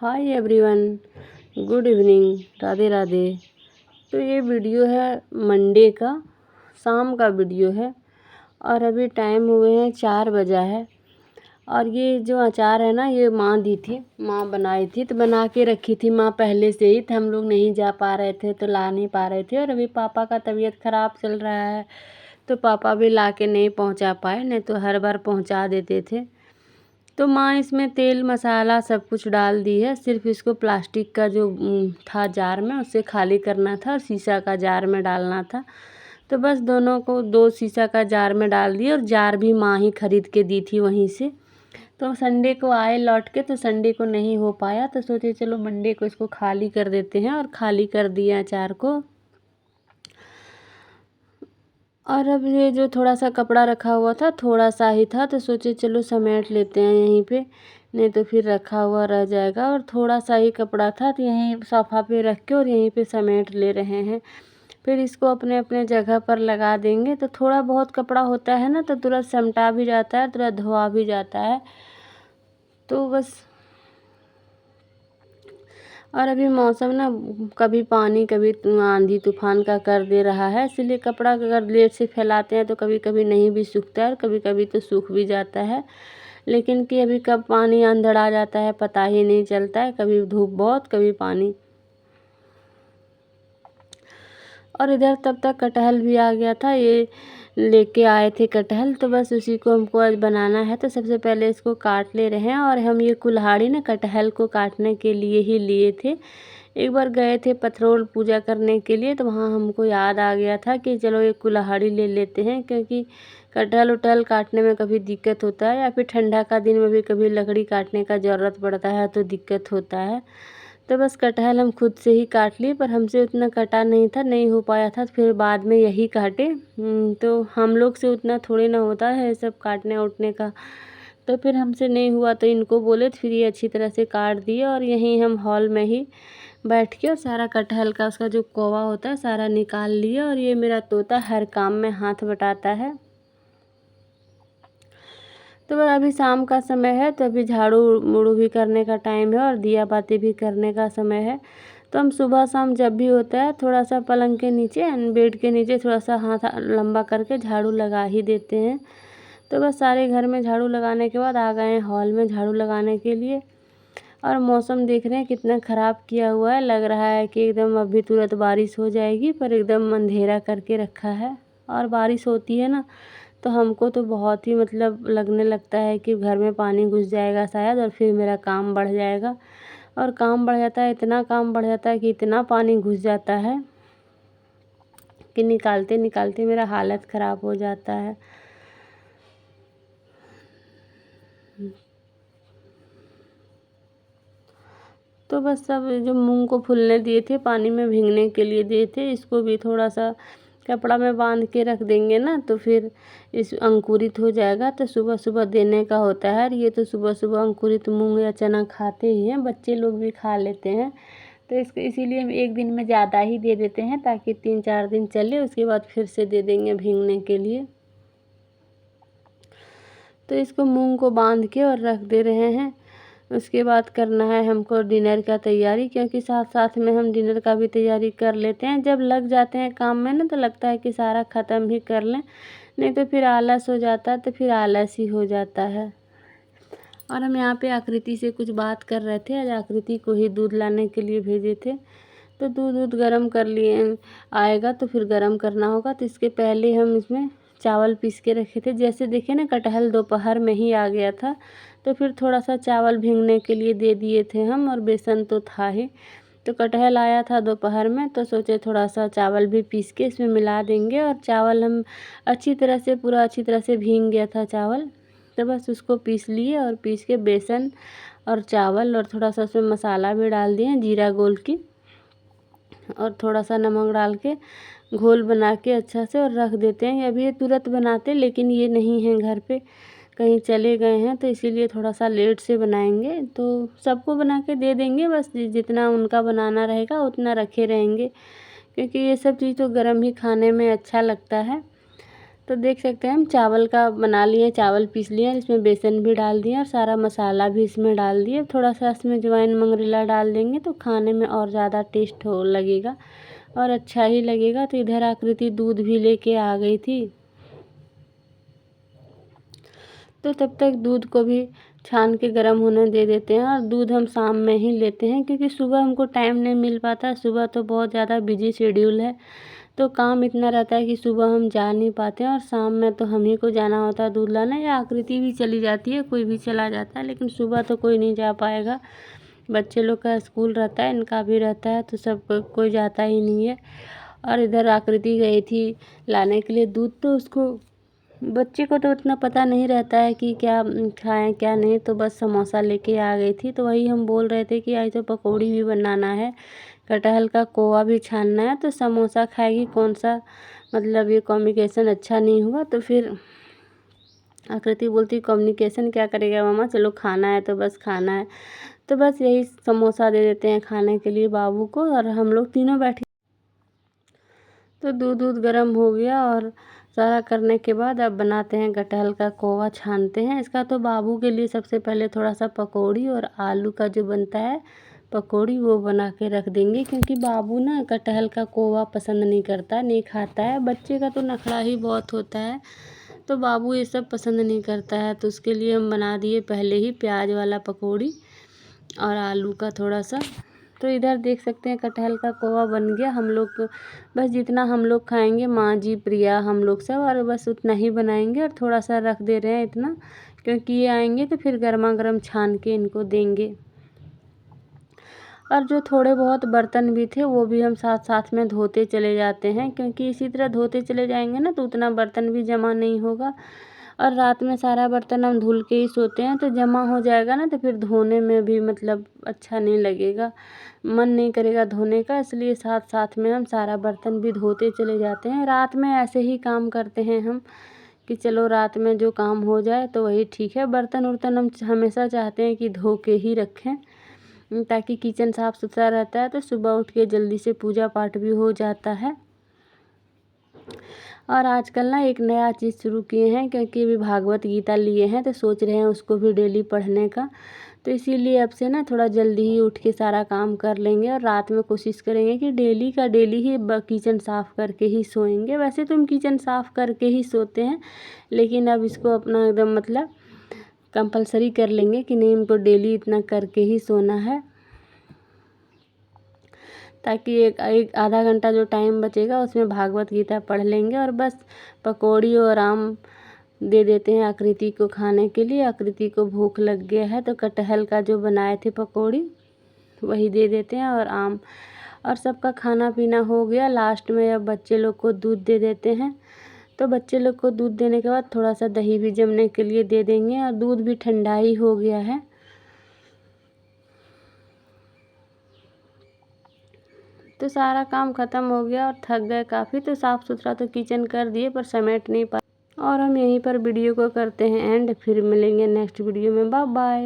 Hi everyone, good evening, Radhe Radhe. तो ये video है मंडे का, शाम का वीडियो है और अभी टाइम हुए हैं 4 बजा है। और ये जो अचार है ना, ये माँ दी थी, माँ बनाई थी, तो बना के रखी थी माँ पहले से ही। तो हम लोग नहीं जा पा रहे थे तो ला नहीं पा रहे थे, और अभी पापा का तबीयत ख़राब चल रहा है तो पापा भी ला के नहीं पहुँचा पाए, नहीं तो हर बार पहुँचा देते थे। तो माँ इसमें तेल मसाला सब कुछ डाल दी है, सिर्फ इसको प्लास्टिक का जो था जार में, उसे खाली करना था और शीशा का जार में डालना था। तो बस दोनों को 2 शीशा का जार में डाल दिए, और जार भी माँ ही खरीद के दी थी वहीं से। तो संडे को आए लौट के, तो संडे को नहीं हो पाया, तो सोचे चलो मंडे को इसको खाली कर देते हैं, और खाली कर दिया अचार को। और अब ये जो थोड़ा सा कपड़ा रखा हुआ था, थोड़ा सा ही था, तो सोचे चलो समेट लेते हैं यहीं पे, नहीं तो फिर रखा हुआ रह जाएगा। और थोड़ा सा ही कपड़ा था तो यहीं सोफ़ा पे रख के और यहीं पे समेट ले रहे हैं। फिर इसको अपने अपने जगह पर लगा देंगे। तो थोड़ा बहुत कपड़ा होता है ना, तो तुरंत समटा भी जाता है, तुरंत धोआ भी जाता है। तो बस, और अभी मौसम ना कभी पानी कभी आंधी तूफान का कर दे रहा है, इसलिए कपड़ा अगर लेट से फैलाते हैं तो कभी कभी नहीं भी सूखता है और कभी कभी तो सूख भी जाता है। लेकिन कि अभी कब पानी अंधड़ आ जाता है पता ही नहीं चलता है, कभी धूप बहुत कभी पानी। और इधर तब तक कटहल भी आ गया था, ये लेके आए थे कटहल, तो बस उसी को हमको आज बनाना है। तो सबसे पहले इसको काट ले रहे हैं, और हम ये कुल्हाड़ी ना कटहल को काटने के लिए ही लिए थे। एक बार गए थे पथरोल पूजा करने के लिए, तो वहाँ हमको याद आ गया था कि चलो ये कुल्हाड़ी ले लेते हैं, क्योंकि कटहल उटहल काटने में कभी दिक्कत होता है, या फिर ठंडा का दिन में भी कभी लकड़ी काटने का ज़रूरत पड़ता है तो दिक्कत होता है। तो बस कटहल हम खुद से ही काट लिए, पर हमसे उतना कटा नहीं था, नहीं हो पाया था, तो फिर बाद में यही काटे। तो हम लोग से उतना थोड़ी ना होता है सब काटने उटने का। तो फिर हमसे नहीं हुआ तो इनको बोले, तो फिर ये अच्छी तरह से काट दिए, और यहीं हम हॉल में ही बैठ के और सारा कटहल का उसका जो कोवा होता है सारा निकाल लिया। और ये मेरा तोता हर काम में हाथ बटाता है। तो बस अभी शाम का समय है, तो अभी झाड़ू मुड़ू भी करने का टाइम है और दिया बाती भी करने का समय है। तो हम सुबह शाम जब भी होता है थोड़ा सा पलंग के नीचे बेड के नीचे थोड़ा सा हाथ लंबा करके झाड़ू लगा ही देते हैं। तो बस सारे घर में झाड़ू लगाने के बाद आ गए हैं हॉल में झाड़ू लगाने के लिए। और मौसम देख रहे हैं कितना ख़राब किया हुआ है, लग रहा है कि एकदम अभी तुरंत बारिश हो जाएगी, पर एकदम अंधेरा करके रखा है। और बारिश होती है ना, तो हमको तो बहुत ही मतलब लगने लगता है कि घर में पानी घुस जाएगा शायद, और फिर मेरा काम बढ़ जाएगा। और काम बढ़ जाता है, इतना काम बढ़ जाता है कि इतना पानी घुस जाता है कि निकालते निकालते मेरा हालत ख़राब हो जाता है। तो बस सब जो मूंग को फूलने दिए थे, पानी में भीगने के लिए दिए थे, इसको भी थोड़ा सा कपड़ा में बांध के रख देंगे ना, तो फिर इस अंकुरित हो जाएगा। तो सुबह सुबह देने का होता है, और ये तो सुबह सुबह अंकुरित मूंग या चना खाते ही हैं, बच्चे लोग भी खा लेते हैं। तो इसको इसीलिए हम एक दिन में ज़्यादा ही दे देते हैं, ताकि 3-4 दिन चले, उसके बाद फिर से दे देंगे भीगने के लिए। तो इसको मूंग को बांध के और रख दे रहे हैं। उसके बाद करना है हमको डिनर का तैयारी, क्योंकि साथ साथ में हम डिनर का भी तैयारी कर लेते हैं। जब लग जाते हैं काम में ना, तो लगता है कि सारा ख़त्म ही कर लें, नहीं तो फिर आलस हो जाता है, तो फिर आलस ही हो जाता है। और हम यहाँ पे आकृति से कुछ बात कर रहे थे, आज आकृति को ही दूध लाने के लिए भेजे थे। तो दूध गर्म कर लिए, आएगा तो फिर गर्म करना होगा। तो इसके पहले हम इसमें चावल पीस के रखे थे। जैसे देखिए ना, कटहल दोपहर में ही आ गया था, तो फिर थोड़ा सा चावल भीगने के लिए दे दिए थे हम, और बेसन तो था ही। तो कटहल आया था दोपहर में, तो सोचे थोड़ा सा चावल भी पीस के इसमें मिला देंगे। और चावल हम अच्छी तरह से पूरा अच्छी तरह से भीग गया था चावल, तो बस उसको पीस लिए, और पीस के बेसन और चावल और थोड़ा सा उसमें मसाला भी डाल दिए, जीरा गोल की, और थोड़ा सा नमक डाल के घोल बना के अच्छा से और रख देते हैं। अभी ये तुरंत बनाते, लेकिन ये नहीं हैं घर पे, कहीं चले गए हैं, तो इसीलिए थोड़ा सा लेट से बनाएंगे। तो सबको बना के दे देंगे, बस जितना उनका बनाना रहेगा उतना रखे रहेंगे, क्योंकि ये सब चीज़ तो गर्म ही खाने में अच्छा लगता है। तो देख सकते हैं हम चावल का बना लिए, चावल पीस लिए, इसमें बेसन भी डाल दिए और सारा मसाला भी इसमें डाल दिए। थोड़ा सा इसमें अजवाइन मंगरेला डाल देंगे तो खाने में और ज़्यादा टेस्ट हो लगेगा और अच्छा ही लगेगा। तो इधर आकृति दूध भी लेके आ गई थी, तो तब तक दूध को भी छान के गर्म होने दे देते हैं। और दूध हम शाम में ही लेते हैं क्योंकि सुबह हमको टाइम नहीं मिल पाता, सुबह तो बहुत ज़्यादा बिजी शेड्यूल है, तो काम इतना रहता है कि सुबह हम जा नहीं पाते हैं। और शाम में तो हम ही को जाना होता है दूध लाने, या आकृति भी चली जाती है, कोई भी चला जाता है, लेकिन सुबह तो कोई नहीं जा पाएगा, बच्चे लोग का स्कूल रहता है, इनका भी रहता है, तो सब कोई जाता ही नहीं है। और इधर आकृति गई थी लाने के लिए दूध, तो उसको बच्चे को तो उतना पता नहीं रहता है कि क्या खाएं क्या नहीं, तो बस समोसा लेके आ गई थी। तो वही हम बोल रहे थे कि आज तो पकौड़ी भी बनाना है, कटहल का कोवा भी छानना है, तो समोसा खाएगी कौन सा, मतलब ये कॉम्बिनेशन अच्छा नहीं हुआ। तो फिर आकृति बोलती कम्युनिकेशन क्या करेगा मामा, चलो खाना है तो बस खाना है। तो बस यही समोसा दे देते हैं खाने के लिए बाबू को, और हम लोग तीनों बैठे। तो दूध गर्म हो गया और सारा करने के बाद अब बनाते हैं कटहल का कोवा, छानते हैं इसका। तो बाबू के लिए सबसे पहले थोड़ा सा पकौड़ी और आलू का जो बनता है पकौड़ी वो बना के रख देंगे, क्योंकि बाबू ना कटहल का कोवा पसंद नहीं करता, नहीं खाता है। बच्चे का तो नखरा ही बहुत होता है, तो बाबू ये सब पसंद नहीं करता है। तो उसके लिए हम बना दिए पहले ही प्याज वाला पकौड़ी और आलू का थोड़ा सा। तो इधर देख सकते हैं कटहल का कोवा बन गया। हम लोग बस जितना हम लोग खाएंगे, माँ जी, प्रिया, हम लोग सब, और बस उतना ही बनाएंगे। और थोड़ा सा रख दे रहे हैं इतना, क्योंकि ये आएंगे तो फिर गर्मा गर्म छान के इनको देंगे। और जो थोड़े बहुत बर्तन भी थे वो भी हम साथ साथ में धोते चले जाते हैं, क्योंकि इसी तरह धोते चले जाएंगे ना तो उतना बर्तन भी जमा नहीं होगा। और रात में सारा बर्तन हम धुल के ही सोते हैं, तो जमा हो जाएगा ना तो फिर धोने में भी मतलब अच्छा नहीं लगेगा, मन नहीं करेगा धोने का। इसलिए साथ साथ में हम सारा बर्तन भी धोते चले जाते हैं। रात में ऐसे ही काम करते हैं हम कि चलो रात में जो काम हो जाए तो वही ठीक है। बर्तन उर्तन हम हमेशा चाहते हैं कि धो के ही रखें, ताकि किचन साफ़ सुथरा रहता है, तो सुबह उठ के जल्दी से पूजा पाठ भी हो जाता है। और आजकल ना एक नया चीज़ शुरू किए हैं, क्योंकि अभी भागवत गीता लिए हैं, तो सोच रहे हैं उसको भी डेली पढ़ने का। तो इसीलिए अब से ना थोड़ा जल्दी ही उठ के सारा काम कर लेंगे, और रात में कोशिश करेंगे कि डेली का डेली ही किचन साफ़ करके ही सोएंगे। वैसे तो हम किचन साफ़ करके ही सोते हैं, लेकिन अब इसको अपना एकदम मतलब कंपलसरी कर लेंगे कि नहीं, हमको डेली इतना करके ही सोना है, ताकि एक आधा घंटा जो टाइम बचेगा उसमें भागवत गीता पढ़ लेंगे। और बस पकौड़ी और आम दे देते हैं आकृति को खाने के लिए। आकृति को भूख लग गया है, तो कटहल का जो बनाए थे पकौड़ी वही दे देते हैं और आम, और सबका खाना पीना हो गया। लास्ट में अब बच्चे लोग को दूध दे देते हैं। तो बच्चे लोग को दूध देने के बाद थोड़ा सा दही भी जमने के लिए दे देंगे, और दूध भी ठंडा ही हो गया है। तो सारा काम ख़त्म हो गया और थक गए काफ़ी, तो साफ़ सुथरा तो किचन कर दिए पर समेट नहीं पाए। और हम यहीं पर वीडियो को करते हैं एंड, फिर मिलेंगे नेक्स्ट वीडियो में। Bye bye.